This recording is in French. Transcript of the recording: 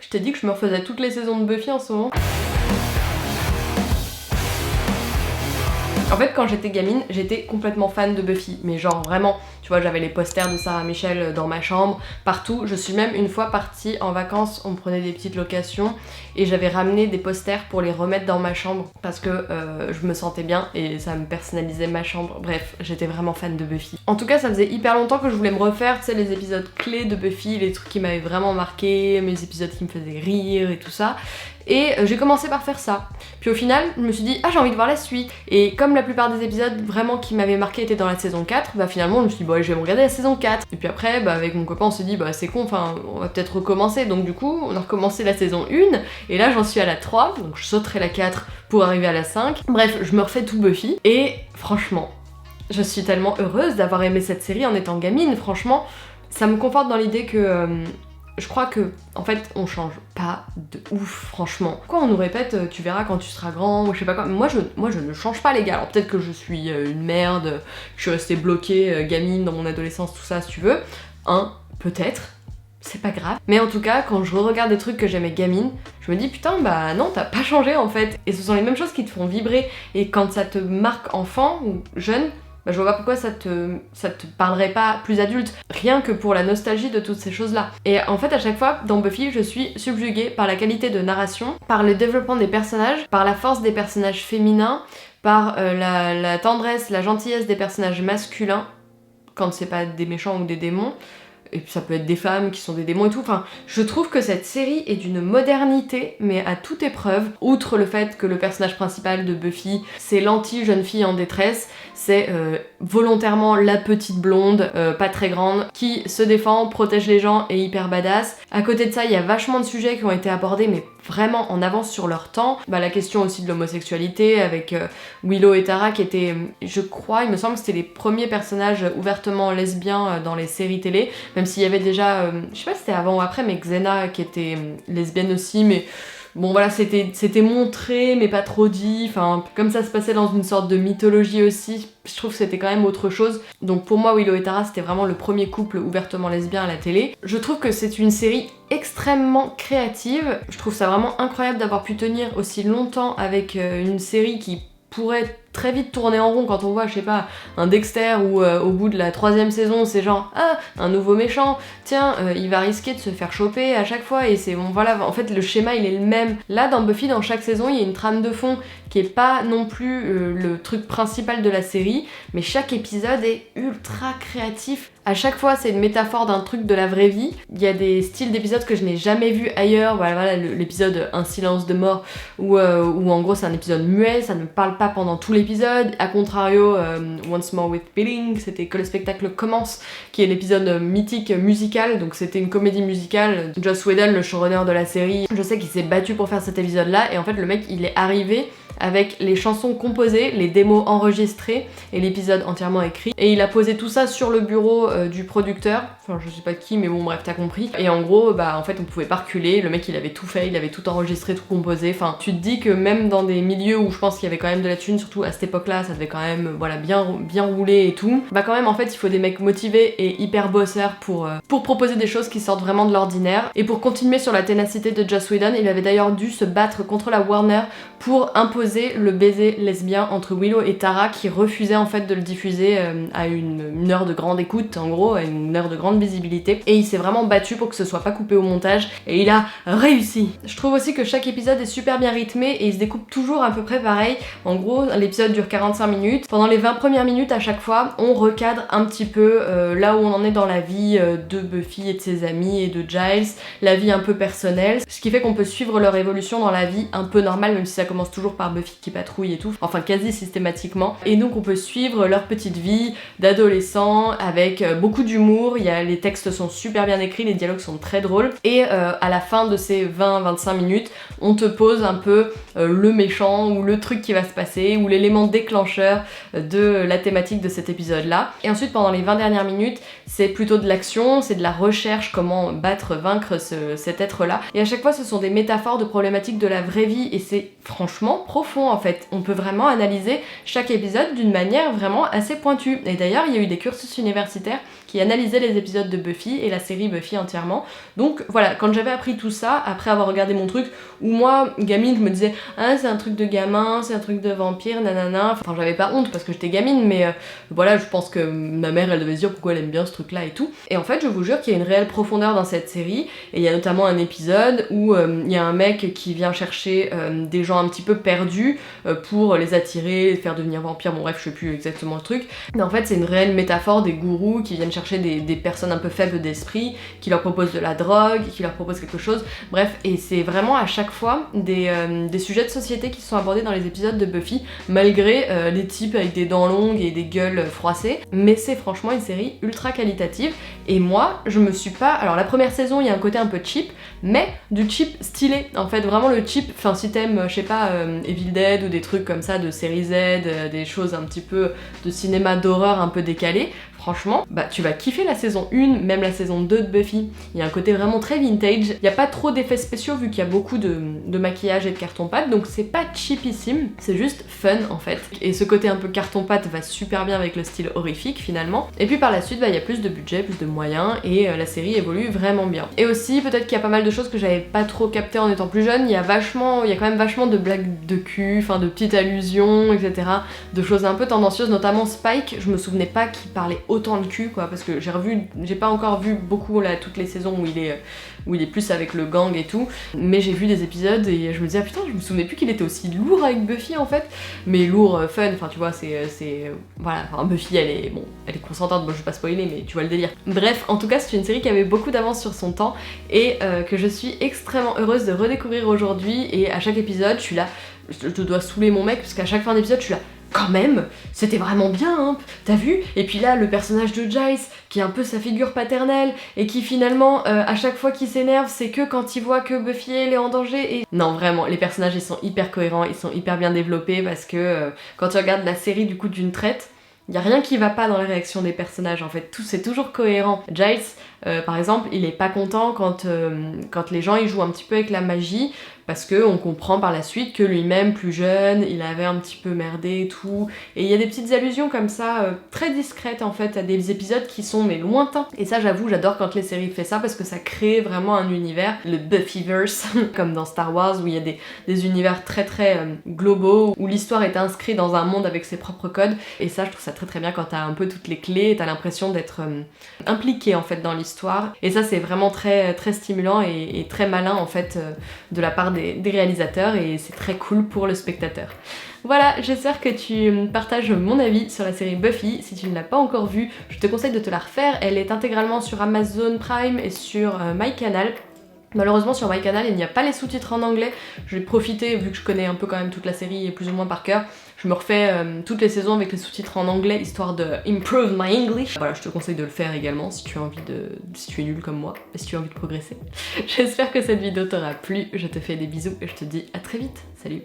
Je t'ai dit que je me refaisais toutes les saisons de Buffy en ce moment. En fait, quand j'étais gamine, j'étais complètement fan de Buffy, mais genre vraiment, tu vois, j'avais les posters de Sarah Michel dans ma chambre, partout. Je suis même une fois partie en vacances, on me prenait des petites locations et j'avais ramené des posters pour les remettre dans ma chambre parce que je me sentais bien et ça me personnalisait ma chambre. Bref, j'étais vraiment fan de Buffy. En tout cas, ça faisait hyper longtemps que je voulais me refaire, tu sais, les épisodes clés de Buffy, les trucs qui m'avaient vraiment marqué, mes épisodes qui me faisaient rire et tout ça. Et j'ai commencé par faire ça. Puis au final, je me suis dit, ah j'ai envie de voir la suite. Et comme la plupart des épisodes vraiment qui m'avaient marqué étaient dans la saison 4, bah finalement je me suis dit, bon je vais me regarder la saison 4. Et puis après, bah avec mon copain on s'est dit, bah c'est con, enfin on va peut-être recommencer. Donc du coup, on a recommencé la saison 1. Et là j'en suis à la 3, donc je sauterai la 4 pour arriver à la 5. Bref, je me refais tout Buffy. Et franchement, je suis tellement heureuse d'avoir aimé cette série en étant gamine. Franchement, ça me conforte dans l'idée que... je crois que, en fait, on change pas de ouf, franchement. Quoi, on nous répète, tu verras quand tu seras grand, ou je sais pas quoi. Moi, je ne change pas, les gars. Alors peut-être que je suis une merde, que je suis restée bloquée, gamine, dans mon adolescence, tout ça, si tu veux. Peut-être. C'est pas grave. Mais en tout cas, quand je regarde des trucs que j'aimais gamine, je me dis, putain, bah non, t'as pas changé, en fait. Et ce sont les mêmes choses qui te font vibrer. Et quand ça te marque enfant ou jeune, bah, je vois pas pourquoi ça te parlerait pas plus adulte, rien que pour la nostalgie de toutes ces choses-là. Et en fait, à chaque fois, dans Buffy, je suis subjuguée par la qualité de narration, par le développement des personnages, par la force des personnages féminins, par la tendresse, la gentillesse des personnages masculins, quand c'est pas des méchants ou des démons. Et puis ça peut être des femmes qui sont des démons et tout. Enfin, je trouve que cette série est d'une modernité, mais à toute épreuve. Outre le fait que le personnage principal de Buffy, c'est l'anti-jeune fille en détresse, c'est volontairement la petite blonde, pas très grande, qui se défend, protège les gens et hyper badass. À côté de ça, il y a vachement de sujets qui ont été abordés, mais vraiment en avance sur leur temps. Bah, la question aussi de l'homosexualité avec Willow et Tara qui étaient, je crois, il me semble que c'était les premiers personnages ouvertement lesbiens dans les séries télé, même s'il y avait déjà, je sais pas si c'était avant ou après, mais Xena qui était lesbienne aussi, mais bon voilà, c'était montré mais pas trop dit, enfin comme ça se passait dans une sorte de mythologie aussi, je trouve que c'était quand même autre chose. Donc pour moi, Willow et Tara c'était vraiment le premier couple ouvertement lesbien à la télé. Je trouve que c'est une série extrêmement créative, je trouve ça vraiment incroyable d'avoir pu tenir aussi longtemps avec une série qui pourrait très vite tourner en rond quand on voit, je sais pas, un Dexter où au bout de la 3e saison c'est genre ah, un nouveau méchant, tiens, il va risquer de se faire choper à chaque fois et c'est bon voilà, en fait le schéma il est le même. Là dans Buffy, dans chaque saison, il y a une trame de fond qui est pas non plus le truc principal de la série, mais chaque épisode est ultra créatif. À chaque fois, c'est une métaphore d'un truc de la vraie vie. Il y a des styles d'épisodes que je n'ai jamais vus ailleurs. Voilà l'épisode Un silence de mort, où en gros c'est un épisode muet, ça ne parle pas pendant tout l'épisode. A contrario, Once More with Feeling, c'était Que le spectacle commence, qui est l'épisode mythique musical. Donc c'était une comédie musicale. Joss Whedon, le showrunner de la série, je sais qu'il s'est battu pour faire cet épisode-là. Et en fait, le mec, il est arrivé avec les chansons composées, les démos enregistrées et l'épisode entièrement écrit. Et il a posé tout ça sur le bureau du producteur, enfin je sais pas qui, mais bon bref t'as compris. Et en gros, bah en fait on pouvait pas reculer, le mec il avait tout fait, il avait tout enregistré, tout composé. Enfin tu te dis que même dans des milieux où je pense qu'il y avait quand même de la thune, surtout à cette époque-là, ça devait quand même voilà bien rouler et tout. Bah quand même en fait il faut des mecs motivés et hyper bosseurs pour proposer des choses qui sortent vraiment de l'ordinaire. Et pour continuer sur la ténacité de Joss Whedon, il avait d'ailleurs dû se battre contre la Warner pour imposer le baiser lesbien entre Willow et Tara, qui refusait en fait de le diffuser à une heure de grande écoute, en gros, à une heure de grande visibilité. Et il s'est vraiment battu pour que ce soit pas coupé au montage, et il a réussi. Je trouve aussi que chaque épisode est super bien rythmé et il se découpe toujours à peu près pareil. En gros, l'épisode dure 45 minutes. Pendant les 20 premières minutes à chaque fois, on recadre un petit peu là où on en est dans la vie de Buffy et de ses amis et de Giles, la vie un peu personnelle, ce qui fait qu'on peut suivre leur évolution dans la vie un peu normale, même si ça commence toujours par Buffy qui patrouille et tout, enfin quasi systématiquement. Et donc on peut suivre leur petite vie d'adolescents avec beaucoup d'humour, les textes sont super bien écrits, les dialogues sont très drôles, et à la fin de ces 20-25 minutes, on te pose un peu le méchant ou le truc qui va se passer ou l'élément déclencheur de la thématique de cet épisode-là. Et ensuite pendant les 20 dernières minutes, c'est plutôt de l'action, c'est de la recherche, comment vaincre cet être-là. Et à chaque fois ce sont des métaphores de problématiques de la vraie vie et c'est franchement profond en fait. On peut vraiment analyser chaque épisode d'une manière vraiment assez pointue. Et d'ailleurs il y a eu des cursus universitaires qui analysait les épisodes de Buffy et la série Buffy entièrement. Donc voilà, quand j'avais appris tout ça, après avoir regardé mon truc, où moi, gamine, je me disais ah c'est un truc de gamin, c'est un truc de vampire, nanana. Enfin j'avais pas honte parce que j'étais gamine, mais voilà, je pense que ma mère elle devait se dire pourquoi elle aime bien ce truc là et tout. Et en fait je vous jure qu'il y a une réelle profondeur dans cette série, et il y a notamment un épisode où il y a un mec qui vient chercher des gens un petit peu perdus pour les attirer, les faire devenir vampires, bon bref je sais plus exactement le truc. Mais en fait c'est une réelle métaphore des gourous qui viennent chercher des personnes un peu faibles d'esprit, qui leur proposent de la drogue, qui leur proposent quelque chose, bref, et c'est vraiment à chaque fois des sujets de société qui sont abordés dans les épisodes de Buffy, malgré les types avec des dents longues et des gueules froissées, mais c'est franchement une série ultra qualitative, et moi je me suis pas... Alors la première saison il y a un côté un peu cheap, mais du cheap stylé, en fait vraiment le cheap, enfin si t'aimes, je sais pas, Evil Dead ou des trucs comme ça de série Z, des choses un petit peu de cinéma d'horreur un peu décalé, franchement, bah tu vas kiffer la saison 1, même la saison 2 de Buffy. Il y a un côté vraiment très vintage, il n'y a pas trop d'effets spéciaux vu qu'il y a beaucoup de maquillage et de carton-pâte, donc c'est pas cheapissime, c'est juste fun en fait. Et ce côté un peu carton-pâte va super bien avec le style horrifique finalement. Et puis par la suite, bah il y a plus de budget, plus de moyens, et la série évolue vraiment bien. Et aussi, peut-être qu'il y a pas mal de choses que j'avais pas trop capté en étant plus jeune, il y a quand même vachement de blagues de cul, enfin de petites allusions, etc. De choses un peu tendancieuses, notamment Spike, je me souvenais pas qu'il parlait autant de cul quoi, parce que j'ai pas encore vu beaucoup là toutes les saisons où il est plus avec le gang et tout, mais j'ai vu des épisodes et je me disais ah putain je me souvenais plus qu'il était aussi lourd avec Buffy en fait, mais lourd fun, enfin tu vois c'est voilà, enfin Buffy elle est consentante, bon je vais pas spoiler mais tu vois le délire. Bref, en tout cas c'est une série qui avait beaucoup d'avance sur son temps et que je suis extrêmement heureuse de redécouvrir aujourd'hui, et à chaque épisode je suis là, je dois saouler mon mec parce qu'à chaque fin d'épisode je suis là quand même, c'était vraiment bien, hein, t'as vu? Et puis là, le personnage de Giles, qui est un peu sa figure paternelle, et qui finalement, à chaque fois qu'il s'énerve, c'est que quand il voit que Buffy elle est en danger, et... Non, vraiment, les personnages, ils sont hyper cohérents, ils sont hyper bien développés, parce que quand tu regardes la série du coup d'une traite, y a rien qui va pas dans la réaction des personnages, en fait, tout c'est toujours cohérent. Giles, par exemple, il est pas content quand les gens ils jouent un petit peu avec la magie, parce qu'on comprend par la suite que lui-même, plus jeune, il avait un petit peu merdé et tout. Et il y a des petites allusions comme ça, très discrètes en fait, à des épisodes qui sont mais lointains. Et ça j'avoue, j'adore quand les séries font ça, parce que ça crée vraiment un univers, le Buffyverse, comme dans Star Wars, où il y a des univers très très globaux, où l'histoire est inscrite dans un monde avec ses propres codes. Et ça je trouve ça très très bien quand t'as un peu toutes les clés, t'as l'impression d'être impliqué en fait dans l'histoire. Et ça c'est vraiment très, très stimulant et très malin en fait de la part des réalisateurs, et c'est très cool pour le spectateur. Voilà, j'espère que tu partages mon avis sur la série Buffy. Si tu ne l'as pas encore vue, je te conseille de te la refaire. Elle est intégralement sur Amazon Prime et sur MyCanal. Malheureusement sur MyCanal il n'y a pas les sous-titres en anglais. Je vais profiter, vu que je connais un peu quand même toute la série et plus ou moins par cœur, je me refais toutes les saisons avec les sous-titres en anglais, histoire de improve my English. Voilà, je te conseille de le faire également si tu as envie si tu es nul comme moi, et si tu as envie de progresser. J'espère que cette vidéo t'aura plu, je te fais des bisous et je te dis à très vite, salut.